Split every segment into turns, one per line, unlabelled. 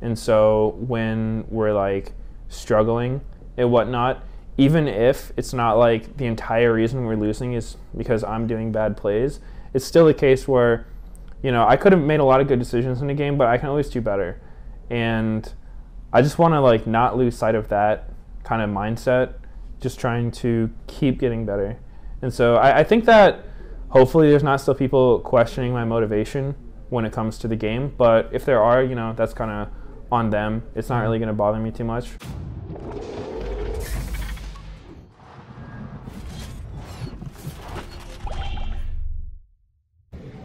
And so when we're like struggling and whatnot, even if it's not like the entire reason we're losing is because I'm doing bad plays, it's still a case where, you know, I could have made a lot of good decisions in the game, but I can always do better. And I just want to like not lose sight of that kind of mindset, just trying to keep getting better. And so I think that hopefully there's not still people questioning my motivation when it comes to the game, but if there are, you know, that's kind of on them. It's not really going to bother me too much.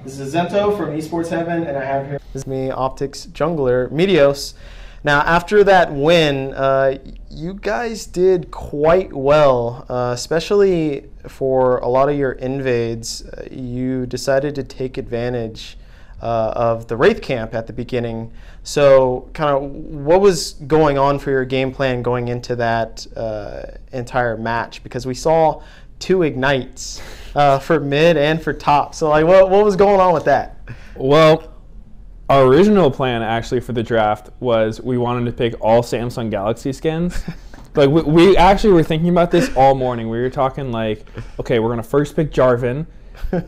This is Zento from Esports Heaven, and I have here this is me, Optics jungler, Meteos. Now, after that win, you guys did quite well, especially for a lot of your invades. You decided to take advantage of the Wraith camp at the beginning. So, kind of, what was going on for your game plan going into that entire match? Because we saw 2 ignites for mid and for top. So, like, what was going on with that?
Well, our original plan actually for the draft was we wanted to pick all Samsung Galaxy skins. Like we actually were thinking about this all morning. We were talking like, okay, we're gonna first pick Jarvan.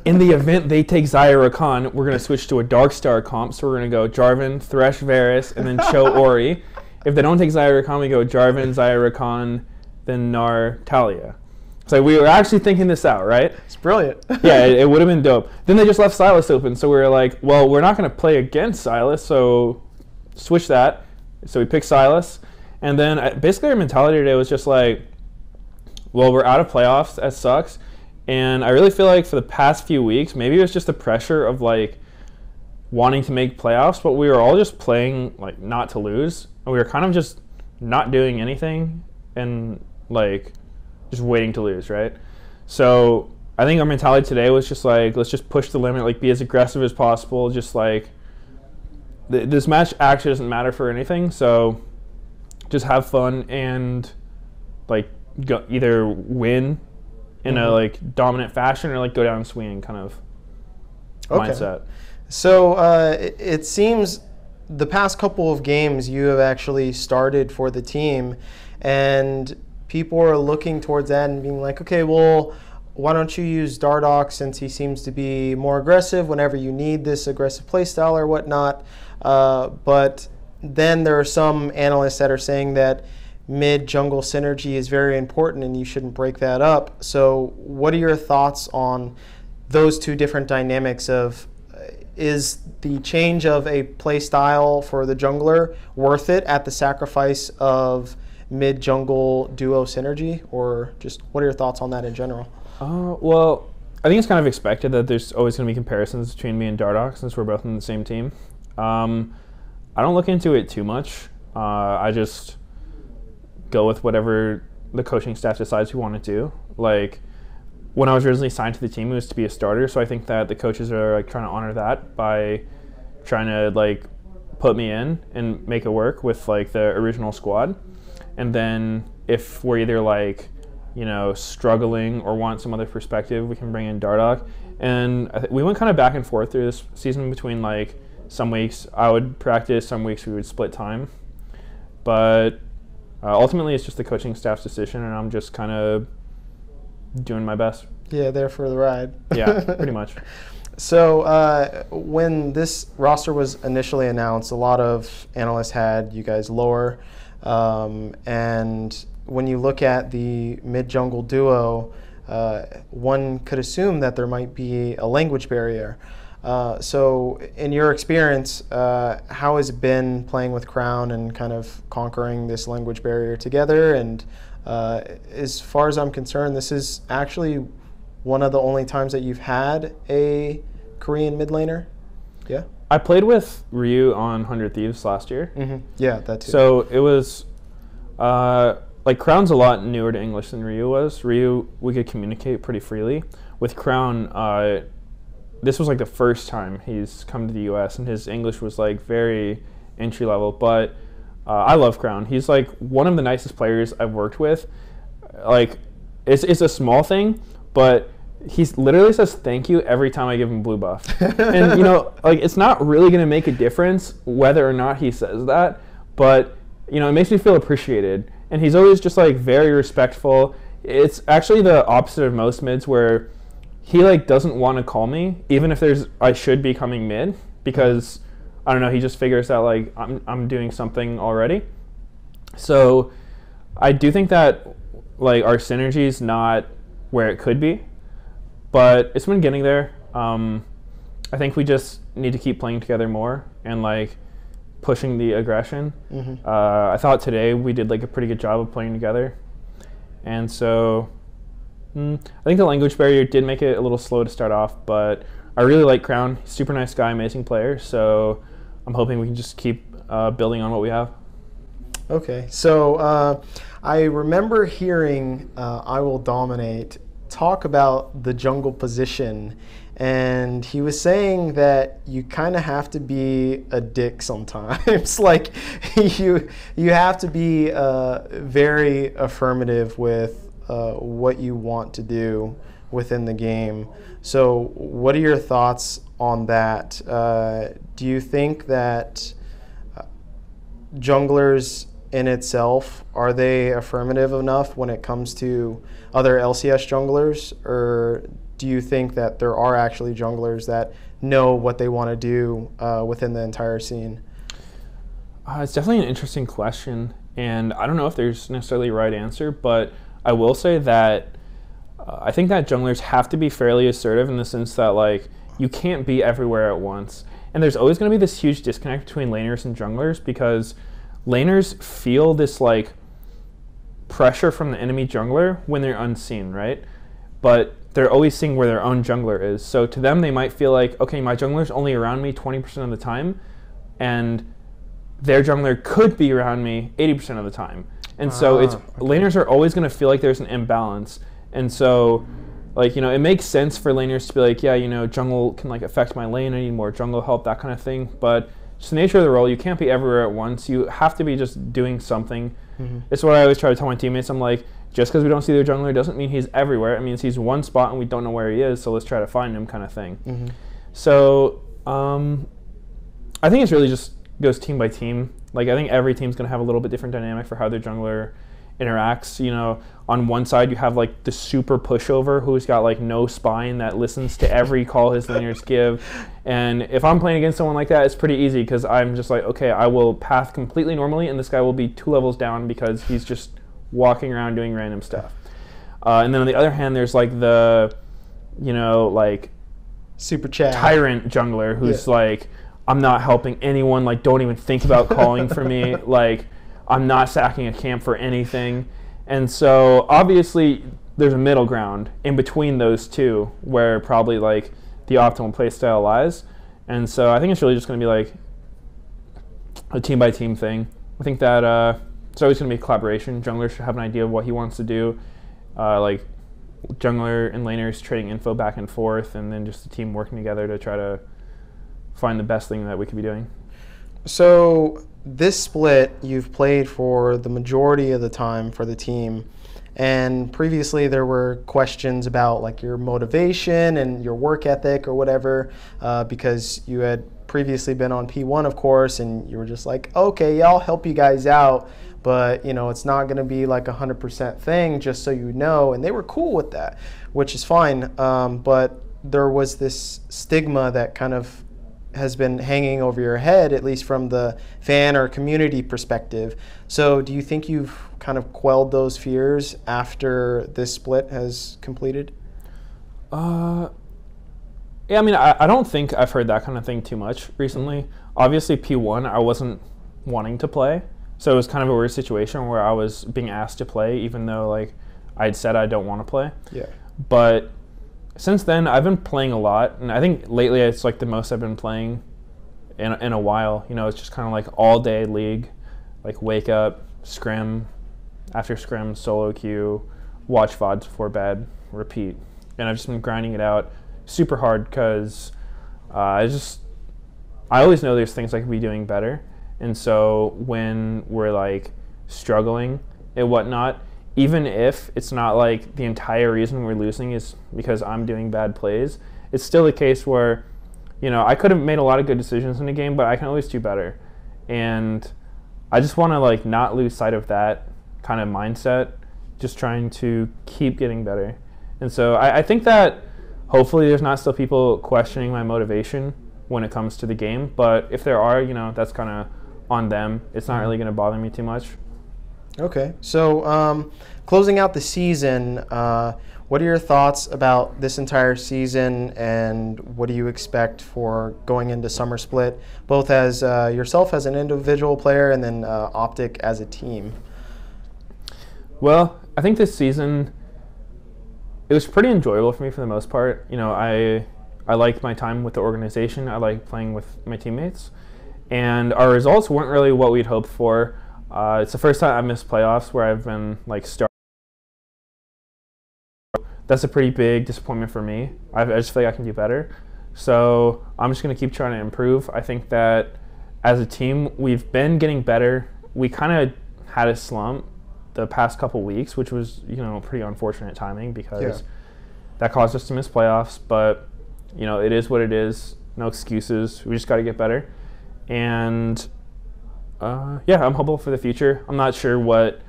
In the event they take Xayah Rakan, we're gonna switch to a Dark Star comp. So we're gonna go Jarvan, Thresh, Varus, and then Cho Ori. If they don't take Xayah Rakan, we go Jarvan, Xayah Rakan, then Gnar, Talia. So we were actually thinking this out, right?
It's brilliant.
Yeah, it would have been dope. Then they just left Sylas open, so we were like, well, we're not going to play against Sylas, so switch that. So we picked Sylas. And then basically our mentality today was just like, well, we're out of playoffs. That sucks. And I really feel like for the past few weeks, maybe it was just the pressure of like wanting to make playoffs, but we were all just playing like not to lose. And we were kind of just not doing anything and like just waiting to lose, right? So I think our mentality today was just like, let's just push the limit, like be as aggressive as possible. Just like this match actually doesn't matter for anything, so just have fun and like go, either win in a like dominant fashion or like go down swinging kind of mindset.
So it seems the past couple of games you have actually started for the team, and people are looking towards that and being like, okay, well, why don't you use Dardoch since he seems to be more aggressive whenever you need this aggressive playstyle or whatnot. But then there are some analysts that are saying that mid-jungle synergy is very important and you shouldn't break that up. So what are your thoughts on those two different dynamics of is the change of a playstyle for the jungler worth it at the sacrifice of mid-jungle duo synergy, or just what are your thoughts on that in general?
Well, I think it's kind of expected that there's always going to be comparisons between me and Dardoch since we're both in the same team. I don't look into it too much. I just go with whatever the coaching staff decides we want to do. Like when I was originally signed to the team, it was to be a starter, so I think that the coaches are like trying to honor that by trying to like put me in and make it work with like the original squad. And then if we're either like, you know, struggling or want some other perspective, we can bring in Dardoch. And we went kind of back and forth through this season between like some weeks I would practice, some weeks we would split time. But ultimately it's just the coaching staff's decision, and I'm just kind of doing my best.
Yeah, there for the ride.
Yeah, pretty much.
So when this roster was initially announced, a lot of analysts had you guys lower. And when you look at the mid-jungle duo, one could assume that there might be a language barrier. So in your experience, how has it been playing with Crown and kind of conquering this language barrier together? And as far as I'm concerned, this is actually one of the only times that you've had a Korean mid laner? Yeah?
I played with Ryu on 100 Thieves last year.
Mm-hmm. Yeah, that too.
So it was, like Crown's a lot newer to English than Ryu was. Ryu, we could communicate pretty freely. With Crown, this was like the first time he's come to the US, and his English was like very entry level, but I love Crown. He's like one of the nicest players I've worked with. Like, it's a small thing, but he literally says thank you every time I give him blue buff. And you know, like it's not really gonna make a difference whether or not he says that, but you know, it makes me feel appreciated. And he's always just like very respectful. It's actually the opposite of most mids, where he like doesn't want to call me even if I should be coming mid, because I don't know, he just figures out like I'm doing something already. So I do think that like our synergy is not where it could be, but it's been getting there. I think we just need to keep playing together more and like pushing the aggression. I thought today we did like a pretty good job of playing together, and so I think the language barrier did make it a little slow to start off, but I really like Crown. Super nice guy, amazing player, so I'm hoping we can just keep building on what we have.
Okay, so I remember hearing I Will Dominate talk about the jungle position, and he was saying that you kind of have to be a dick sometimes. Like you have to be very affirmative with what you want to do within the game. So what are your thoughts on that? Do you think that junglers in itself, are they affirmative enough when it comes to other LCS junglers, or do you think that there are actually junglers that know what they want to do within the entire scene?
It's definitely an interesting question, and I don't know if there's necessarily a right answer, but I will say that I think that junglers have to be fairly assertive in the sense that like you can't be everywhere at once, and there's always going to be this huge disconnect between laners and junglers, because laners feel this like pressure from the enemy jungler when they're unseen, right? But they're always seeing where their own jungler is. So to them, they might feel like, okay, my jungler's only around me 20% of the time, and their jungler could be around me 80% of the time. And so laners are always going to feel like there's an imbalance. And so, like, you know, it makes sense for laners to be like, yeah, you know, jungle can like affect my lane, I need more jungle help, that kind of thing. But just the nature of the role, you can't be everywhere at once. You have to be just doing something. It's what I always try to tell my teammates. I'm like, just because we don't see their jungler doesn't mean he's everywhere. It means he's one spot and we don't know where he is, so let's try to find him, kind of thing. So I think it's really just goes team by team. Like, I think every team's going to have a little bit different dynamic for how their jungler interacts. You know, on one side you have like the super pushover who's got like no spine that listens to every call his laners give, and if I'm playing against someone like that, it's pretty easy because I'm just like, okay, I will path completely normally and this guy will be 2 levels down because he's just walking around doing random stuff. And then on the other hand, there's like the, you know, like
super chat
tyrant jungler who's like, I'm not helping anyone, like don't even think about calling for me, like I'm not sacking a camp for anything. And so obviously there's a middle ground in between those two where probably like the optimal play style lies. And so I think it's really just going to be like a team by team thing. I think that it's always going to be a collaboration. Jungler should have an idea of what he wants to do. Like jungler and laners trading info back and forth, and then just the team working together to try to find the best thing that we could be doing.
So this split, you've played for the majority of the time for the team, and previously there were questions about like your motivation and your work ethic or whatever, because you had previously been on P1, of course, and you were just like, okay, yeah, I'll help you guys out, but you know, it's not going to be like 100% thing, just so you know. And they were cool with that, which is fine. But there was this stigma that kind of has been hanging over your head, at least from the fan or community perspective. So do you think you've kind of quelled those fears after this split has completed?
Yeah, I mean, I don't think I've heard that kind of thing too much recently. Obviously, P1, I wasn't wanting to play, so it was kind of a weird situation where I was being asked to play, even though like I'd said I don't want to play.
Yeah.
But since then, I've been playing a lot, and I think lately it's like the most I've been playing in a while. You know, it's just kind of like all day league, like wake up, scrim, after scrim, solo queue, watch VODs before bed, repeat. And I've just been grinding it out super hard because I always know there's things I could be doing better. And so when we're like struggling and whatnot, even if it's not like the entire reason we're losing is because I'm doing bad plays, it's still a case where, you know, I could have made a lot of good decisions in the game, but I can always do better. And I just want to like not lose sight of that kind of mindset, just trying to keep getting better. And so I think that hopefully there's not still people questioning my motivation when it comes to the game, but if there are, you know, that's kind of on them. It's not really going to bother me too much.
Okay, so closing out the season, what are your thoughts about this entire season, and what do you expect for going into summer split, both as yourself as an individual player and then Optic as a team?
Well, I think this season, it was pretty enjoyable for me for the most part. You know, I liked my time with the organization. I liked playing with my teammates. And our results weren't really what we'd hoped for. It's the first time I've missed playoffs where I've been like that's a pretty big disappointment for me. I just feel like I can do better. So I'm just going to keep trying to improve. I think that as a team, we've been getting better. We kind of had a slump the past couple weeks, which was, you know, pretty unfortunate timing because that caused us to miss playoffs. But, you know, it is what it is. No excuses. We just got to get better. And, yeah, I'm hopeful for the future. I'm not sure what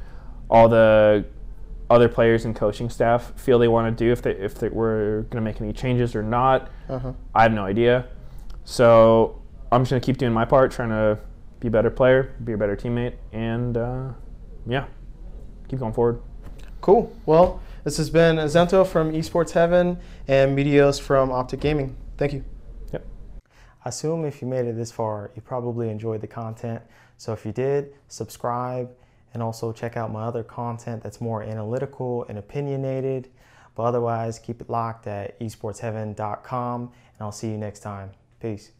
all the other players and coaching staff feel they want to do, if they were going to make any changes or not. I have no idea. So I'm just going to keep doing my part, trying to be a better player, be a better teammate, and, yeah, keep going forward.
Cool. Well, this has been Azento from Esports Heaven and Meteos from Optic Gaming. Thank you.
Yep.
I assume if you made it this far, you probably enjoyed the content. So if you did, subscribe, and also check out my other content that's more analytical and opinionated. But otherwise, keep it locked at esportsheaven.com, and I'll see you next time. Peace.